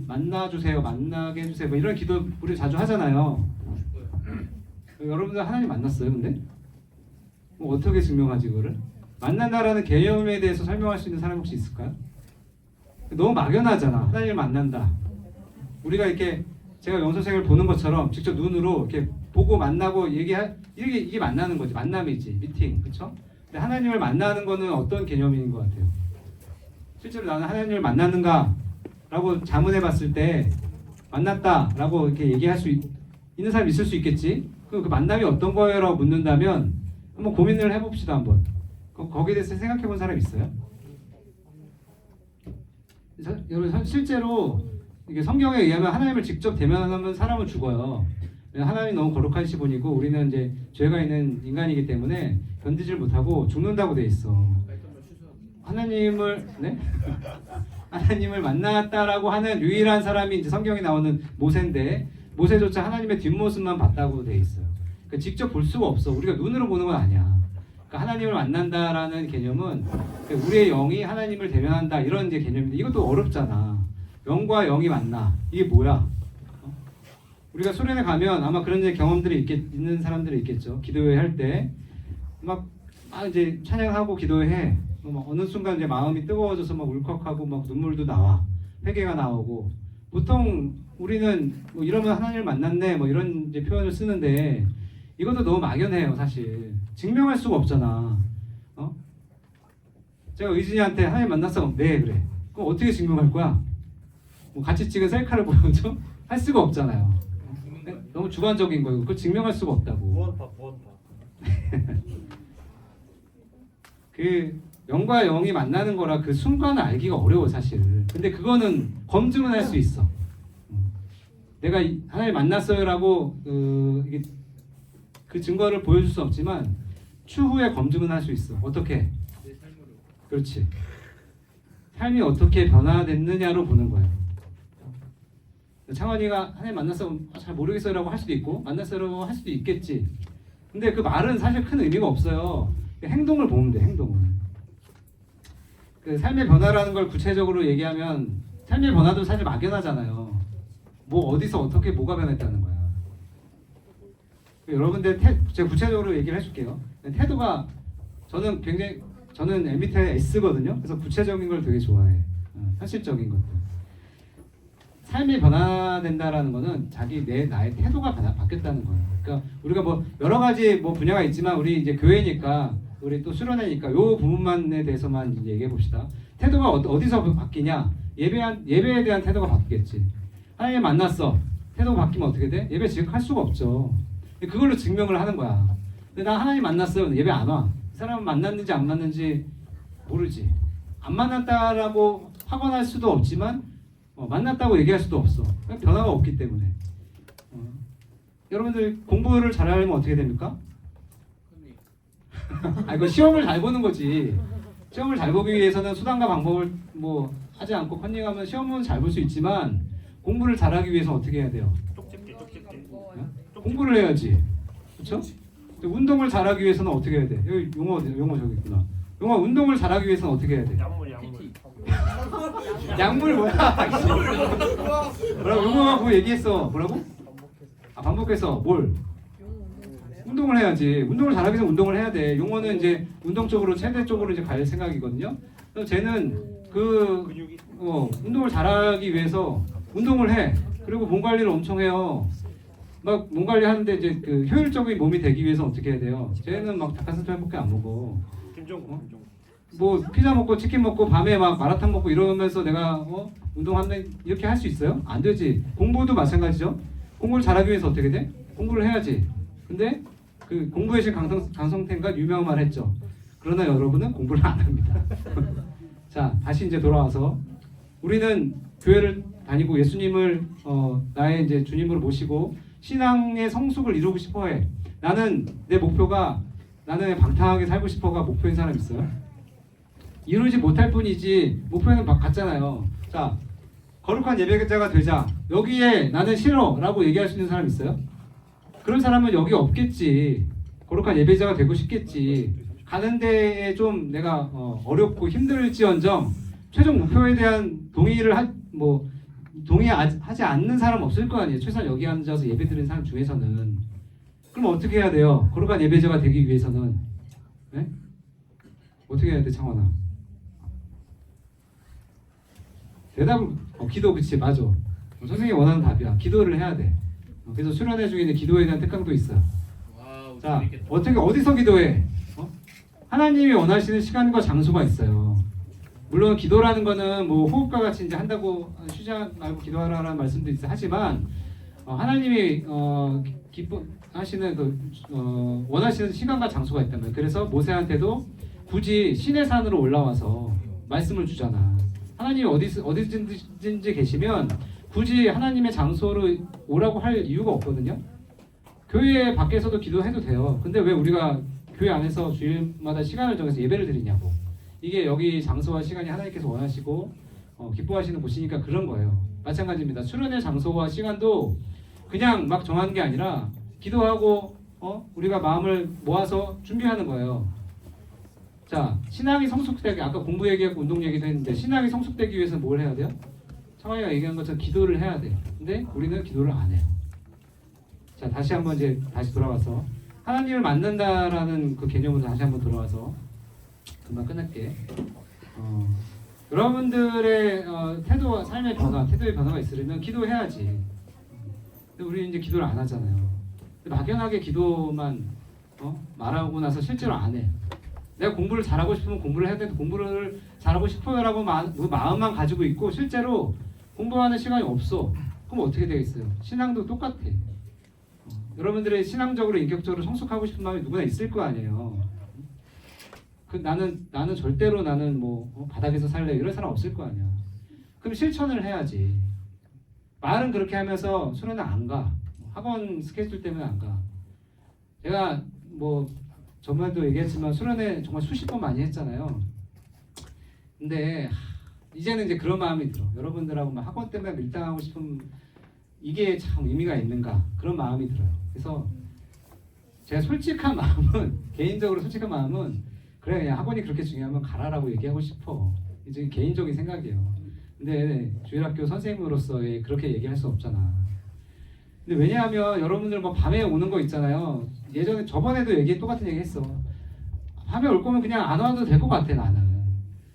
만나주세요, 만나게 해주세요. 뭐 이런 기도 우리 자주 하잖아요. 여러분들 하나님 만났어요, 근데? 뭐 어떻게 증명하지 그거를? 만난다라는 개념에 대해서 설명할 수 있는 사람 혹시 있을까요? 너무 막연하잖아. 하나님을 만난다. 우리가 이렇게 제가 영선생을 보는 것처럼 직접 눈으로 이렇게 보고 만나고 이게 만나는 거지. 만남이지. 미팅. 그렇죠? 근데 하나님을 만나는 거는 어떤 개념인 것 같아요? 실제로 나는 하나님을 만났는가라고 자문해 봤을 때 만났다라고 이렇게 얘기할 수 있는 사람이 있을 수 있겠지. 그 만남이 어떤 거예요라고 묻는다면 한번 고민을 해봅시다. 한번. 거기에 대해서 생각해 본 사람 있어요? 여러분 실제로 이게 성경에 의하면 하나님을 직접 대면하면 사람은 죽어요. 하나님이 너무 거룩하신 분이고 우리는 이제 죄가 있는 인간이기 때문에 견디질 못하고 죽는다고 돼 있어. 하나님을 하나님을 만났다라고 하는 유일한 사람이 이제 성경에 나오는 모세인데 모세조차 하나님의 뒷모습만 봤다고 돼 있어요. 그러니까 직접 볼 수가 없어. 우리가 눈으로 보는 건 아니야. 그러니까 하나님을 만난다라는 개념은 우리의 영이 하나님을 대면한다 이런 이제 개념인데 이것도 어렵잖아. 영과 영이 만나. 이게 뭐야? 우리가 수련회 가면 아마 그런 경험들이 있는 사람들이 있겠죠. 기도회 할 때 막 이제 찬양하고 기도회 막 어느 순간 이제 마음이 뜨거워져서 막 울컥하고 막 눈물도 나와. 회개가 나오고 보통 우리는 뭐 이러면 하나님을 만났네 뭐 이런 이제 표현을 쓰는데 이것도 너무 막연해요. 사실 증명할 수가 없잖아. 제가 의진이한테 하나님 만났어. 네 그래. 그럼 어떻게 증명할 거야? 뭐 같이 찍은 셀카를 보여줘? 할 수가 없잖아요. 너무 주관적인 거예요. 그걸 증명할 수가 없다고. 부원파. 그 영과 영이 만나는 거라 그 순간을 알기가 어려워 사실. 근데 그거는 검증은 할 수 있어. 내가 하나님 만났어요라고 그 증거를 보여줄 수 없지만 추후에 검증은 할 수 있어. 어떻게? 그렇지. 삶이 어떻게 변화됐느냐로 보는 거야. 창원이가 하나님 만났어 잘 모르겠어요라고 할 수도 있고 만났어요라고 할 수도 있겠지. 근데 그 말은 사실 큰 의미가 없어요. 행동을 보면 돼. 행동을. 그 삶의 변화라는 걸 구체적으로 얘기하면 삶의 변화도 사실 막연하잖아요. 뭐 어디서 어떻게 뭐가 변했다는 거야. 여러분들 제가 구체적으로 얘기를 해줄게요. 태도가 저는 MBTI S거든요. 그래서 구체적인 걸 되게 좋아해. 현실적인 것들. 삶이 변화된다라는 거는 나의 태도가 바뀌었다는 거예요. 그러니까 우리가 뭐 여러 가지 뭐 분야가 있지만 우리 이제 교회니까 우리 또 수련회니까 요 부분만에 대해서만 이제 얘기해 봅시다. 태도가 어디서 바뀌냐? 예배에 대한 태도가 바뀌겠지. 하나님 만났어. 태도가 바뀌면 어떻게 돼? 예배 지금 수가 없죠. 그걸로 증명을 하는 거야. 근데 나 하나님 만났어요. 예배 안 와. 이 사람은 만났는지 안 만났는지 모르지. 안 만났다라고 확언할 수도 없지만 만났다고 얘기할 수도 없어. 변화가 없기 때문에. 여러분들 공부를 잘하려면 어떻게 됩니까? 이거 시험을 잘 보는 거지. 시험을 잘 보기 위해서는 수단과 방법을 뭐 하지 않고 컨닝하면 시험은 잘 볼 수 있지만 공부를 잘하기 위해서 어떻게 해야 돼요? 쪽집기. 공부를 해야지. 그렇죠? 운동을 잘하기 위해서는 어떻게 해야 돼? 여기 용어 저기 있구나. 용어 운동을 잘하기 위해서는 어떻게 해야 돼? 약물. 약물 뭐야? 뭐라고 용어하고 얘기했어. 뭐라고? 반복해서 뭘? 운동을 해야지. 운동을 잘하기 위해서 운동을 해야 돼. 용어는 이제 운동 쪽으로 최대 쪽으로 이제 갈 생각이거든요. 그래서 쟤는 운동을 잘하기 위해서 운동을 해. 그리고 몸 관리를 엄청 해요. 막 몸 관리하는데 이제 그 효율적인 몸이 되기 위해서 어떻게 해야 돼요? 쟤는 막 닭가슴살밖에 안 먹어. 김종국. 뭐 피자 먹고 치킨 먹고 밤에 막 마라탕 먹고 이러면서 내가 운동하는 이렇게 할 수 있어요? 안 되지. 공부도 마찬가지죠. 공부를 잘하기 위해서 어떻게 돼? 공부를 해야지. 근데 그 공부의 신 강성태가 유명한 말 했죠. 그러나 여러분은 공부를 안 합니다. 자, 다시 이제 돌아와서 우리는 교회를 다니고 예수님을 나의 이제 주님으로 모시고 신앙의 성숙을 이루고 싶어해. 나는 내 목표가 나는 방탕하게 살고 싶어가 목표인 사람 있어요? 이루지 못할 뿐이지 목표는 막 같잖아요. 자, 거룩한 예배자가 되자. 여기에 나는 싫어라고 얘기할 수 있는 사람 있어요? 그런 사람은 여기 없겠지. 거룩한 예배자가 되고 싶겠지. 가는 데에 좀 내가 어렵고 힘들지언정 최종 목표에 대한 동의하지 않는 사람 없을 거 아니에요. 최소한 여기 앉아서 예배드리는 사람 중에서는. 그럼 어떻게 해야 돼요? 거룩한 예배자가 되기 위해서는 네? 어떻게 해야 돼, 창원아? 대답을 기도. 그치, 맞아. 선생님이 원하는 답이야. 기도를 해야 돼. 그래서 수련회 중에 있는 기도에 대한 특강도 있어. 자, 어디서 기도해? 하나님이 원하시는 시간과 장소가 있어요. 물론 기도라는 거는 뭐 호흡과 같이 이제 한다고 쉬지 말고 기도하라는 말씀도 있어. 하지만 하나님이 기뻐하시는 원하시는 시간과 장소가 있다면, 그래서 모세한테도 굳이 시내 산으로 올라와서 말씀을 주잖아. 하나님이 어디든지 계시면 굳이 하나님의 장소로 오라고 할 이유가 없거든요. 교회 밖에서도 기도해도 돼요. 근데 왜 우리가 교회 안에서 주일마다 시간을 정해서 예배를 드리냐고. 이게 여기 장소와 시간이 하나님께서 원하시고 기뻐하시는 곳이니까 그런 거예요. 마찬가지입니다. 수련회 장소와 시간도 그냥 막 정하는 게 아니라 기도하고 우리가 마음을 모아서 준비하는 거예요. 자, 신앙이 성숙되기, 아까 공부 얘기하고 운동 얘기도 했는데 신앙이 성숙되기 위해서는 뭘 해야 돼요? 창환이가 얘기한 것처럼 기도를 해야 돼. 근데 우리는 기도를 안 해요. 자, 다시 한번 다시 돌아와서 하나님을 만난다라는 그 개념으로 다시 한번 돌아와서 금방 끝낼게. 여러분들의 태도와 삶의 변화, 태도의 변화가 있으려면 기도해야지. 근데 우리 이제 기도를 안 하잖아요. 막연하게 기도만 말하고 나서 실제로 안 해. 내가 공부를 잘하고 싶으면 공부를 해야 되는데 공부를 잘하고 싶어요라고 마음만 가지고 있고 실제로 공부하는 시간이 없어. 그럼 어떻게 되겠어요? 신앙도 똑같아. 여러분들의 신앙적으로 인격적으로 성숙하고 싶은 마음이 누구나 있을 거 아니에요. 나는 절대로 바닥에서 살래 이런 사람 없을 거 아니야. 그럼 실천을 해야지. 말은 그렇게 하면서 수련회 안 가. 학원 스케줄 때문에 안 가. 제가 저번에도 얘기했지만 수련회 정말 수십 번 많이 했잖아요. 근데 이제는 이제 그런 마음이 들어. 여러분들하고 학원 때문에 밀당하고 싶은 이게 참 의미가 있는가 그런 마음이 들어요. 그래서 제가 솔직한 마음은 개인적으로 솔직한 마음은 그래 그냥 학원이 그렇게 중요하면 가라라고 얘기하고 싶어. 이제 개인적인 생각이에요. 근데 주일학교 선생님으로서의 그렇게 얘기할 수 없잖아. 근데 왜냐하면 여러분들 밤에 오는 거 있잖아요. 예전에 저번에도 똑같은 얘기 했어. 밤에 올 거면 그냥 안 와도 될 것 같아 나는.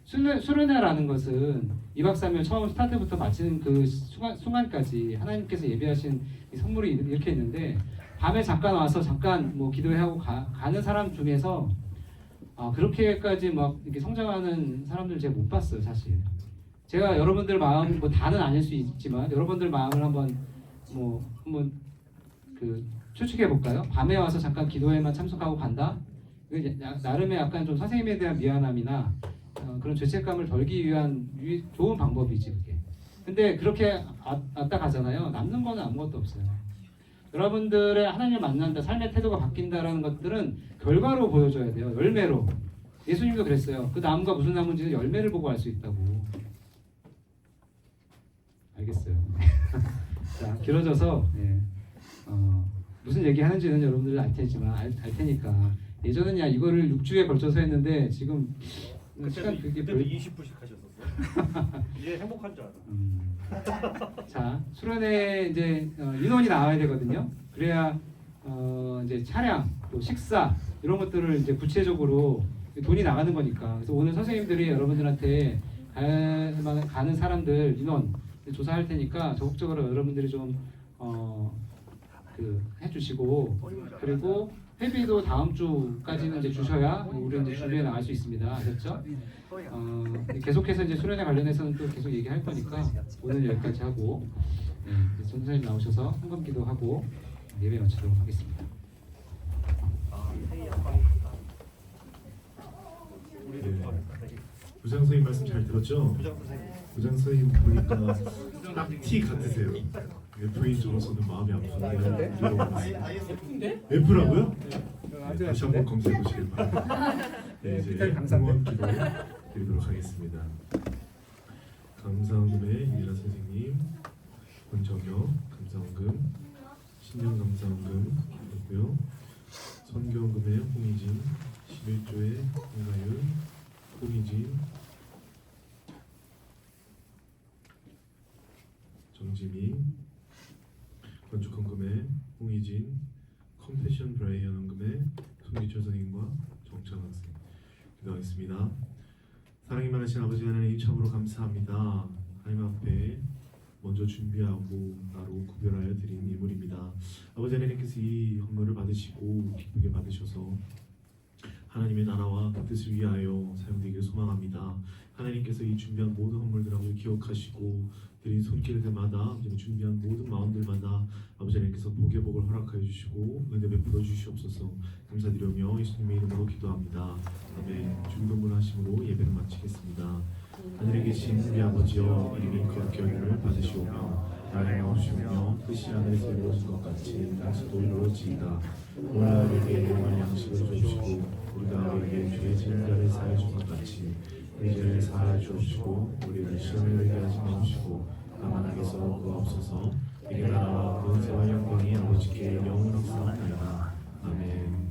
수련회라는 것은 2박 3일 처음 스타트부터 마치는 그 순간까지 하나님께서 예비하신 이 선물이 이렇게 있는데 밤에 잠깐 와서 잠깐 기도하고 가는 사람 중에서 그렇게까지 이렇게 성장하는 사람들 제가 못 봤어요 사실. 제가 여러분들 마음 다는 아닐 수 있지만 여러분들 마음을 한번 추측해 볼까요? 밤에 와서 잠깐 기도회만 참석하고 간다? 나름의 약간 좀 선생님에 대한 미안함이나 그런 죄책감을 덜기 위한 좋은 방법이지 그게. 근데 그렇게 왔다 가잖아요. 남는 거는 아무것도 없어요. 여러분들의 하나님을 만난다, 삶의 태도가 바뀐다라는 것들은 결과로 보여줘야 돼요. 열매로. 예수님도 그랬어요. 그 나무가 무슨 나무인지는 열매를 보고 알 수 있다고. 알겠어요. 자, 길어져서 무슨 얘기 하는지는 여러분들 알 테니까 예전에는 이거를 6주에 걸쳐서 했는데 지금 시간 그게 그때도 20분씩 하셨었어. 이제 행복한 줄 알아. 자, 수련회 이제 인원이 나와야 되거든요. 그래야 이제 차량, 또 식사 이런 것들을 이제 구체적으로 돈이 나가는 거니까. 그래서 오늘 선생님들이 여러분들한테 가는 사람들 인원 조사할 테니까 적극적으로 여러분들이 좀 해주시고, 그리고 회비도 다음 주까지는 이제 주셔야 우리 이제 준비해 나갈 수 있습니다. 아셨죠? 계속해서 이제 수련회 관련해서는 또 계속 얘기할 거니까 오늘 여기까지 하고, 네, 그래서 전도사님 나오셔서 헌금기도 하고 예배 마치도록 하겠습니다. 부장 선생님 말씀 잘 들었죠? 부장 선생님 보니까 딱 T 같으세요. F인으로서는 마음이 아픈데 F라고요? 네, 다시 한번 검색해 보시길 바랍니다. 네, 이제 응원 기도 드리도록 하겠습니다. 감사헌금의 이민아 선생님, 권정혁 감사헌금, 신년 감사헌금 있고요. 선교헌금의 홍희진, 11조의 홍가윤, 홍희진, 정지미, 건축헌금의 홍희진, 컴패션 브라이언 헌금의 송기철 선생님과 정찬 학생 기도하겠습니다. 사랑이 많으신 아버지 하나님 참으로 감사합니다. 하나님 앞에 먼저 준비하고 나로 구별하여 드린 예물입니다. 아버지 하나님께서 이 헌물을 받으시고 기쁘게 받으셔서 하나님의 나라와 그 뜻을 위하여 사용되기를 소망합니다. 하나님께서 이 준비한 모든 헌물들하고 기억하시고 드린 손길들마다 준비한 모든 마음들마다 아버지 하나님께서 복의 복을 허락하여 주시고 은혜 베풀어 주시옵소서. 감사드리며 예수님의 이름으로 기도합니다. 아멘. 중동문 하심으로 예배를 마치겠습니다. 하늘에 계신 우리 아버지여, 이름이 거룩히 여김을 받으시오며 나라가 나오시오며 뜻이 하늘에서 이루어진 것 같이 땅에서도 이루어지이다. 오늘 우리에게 일용할 양식을 주시고 우리가 우리에게 죄의 진자를 사하여 준 것 같이 우리 죄를 사하여 주옵시고 우리를 시험에 들게 하지 마옵시고 다만 악에서 구하옵소서. 이게 나라와 권세와 영광이 아버지께 영원히 있사옵나이다. 아멘.